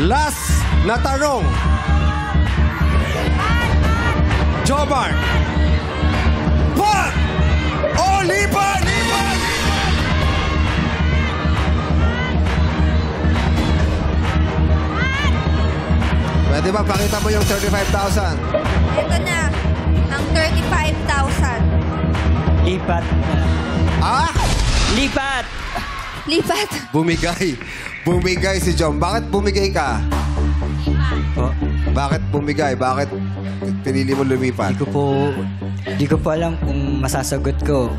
Last na tanong. Jomar. Pat! O, lipat! Lipat! Pwede ba pakita mo yung 35,000? Ito na, ang 35,000. Lipat. Ah? Lipat! Lipat. Bumigay. Bumigay si Jom. Bakit bumigay ka? Po. Bakit bumigay? Bakit pinili mo lumipat? Di ko po alam kung masasagot ko.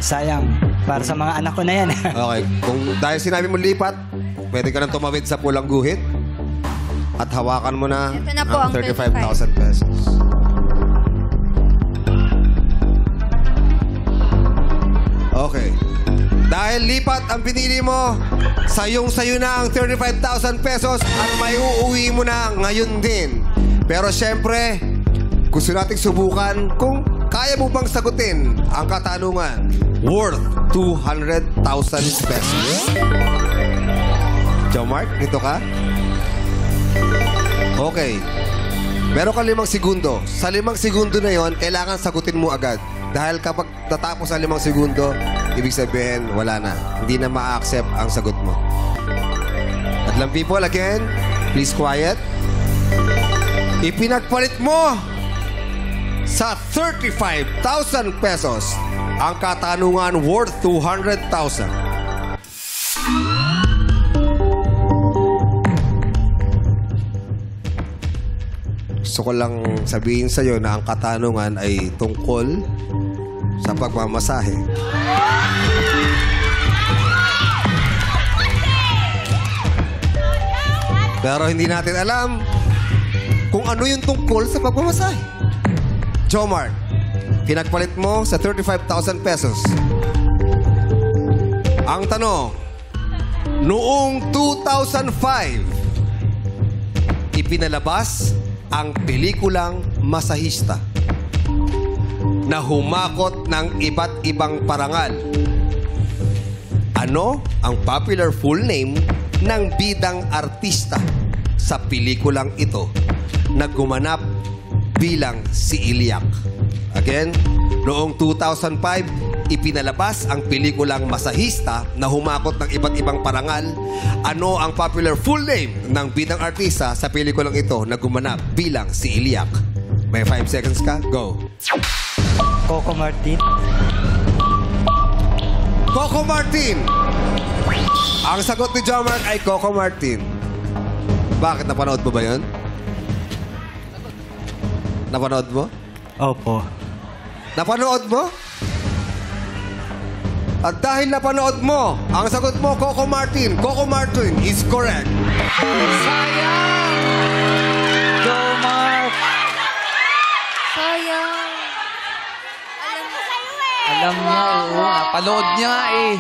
Sayang. Para sa mga anak ko na yan. Okay. Kung dahil sinabi mo lipat, pwede ka nang tumawid sa pulang guhit at hawakan mo na Ito na po ang ang 35,000 pesos. Okay. Dahil lipat ang pinili mo, sayong-sayo na ang 35,000 pesos at may uuwi mo na ngayon din. Pero syempre, gusto nating subukan kung kaya mo bang sagutin ang katanungan worth 200,000 pesos. Jomar, dito ka? Okay. Meron ka 5 segundo. Sa 5 segundo na yon, kailangan sagutin mo agad. Dahil kapag tatapos ang 5 segundo, ibig sabihin, wala na. Hindi na ma-accept ang sagot mo. Adlang people, again, please quiet. Ipinagpalit mo sa 35,000 pesos ang katanungan worth 200,000. Gusto ko lang sabihin sa'yo na ang katanungan ay tungkol sa pagmamasahe. Pero hindi natin alam kung ano yung tungkol sa pagmamasahe. Jomar, pinagpalit mo sa 35,000 pesos. Ang tanong, noong 2005, ipinalabas ang pelikulang Masahista na humakot ng iba't ibang parangal. Ano ang popular full name ng bidang artista sa pelikulang ito na gumanap bilang si Iliak? Again, noong 2005, ipinalabas ang pelikulang Masahista na humakot ng iba't ibang parangal. Ano ang popular full name ng bidang artista sa pelikulang ito na gumanap bilang si Iliak? May 5 seconds ka? Go. Coco Martin. Coco Martin! Ang sagot ni Jomar ay Coco Martin. Bakit? Napanood mo ba yun? Napanood mo? Opo. Napanood mo? At dahil napanood mo, ang sagot mo, Coco Martin. Coco Martin is correct. Sayang! Go, Mark! Sayang. Alam niya, oo. Napanood niya nga eh.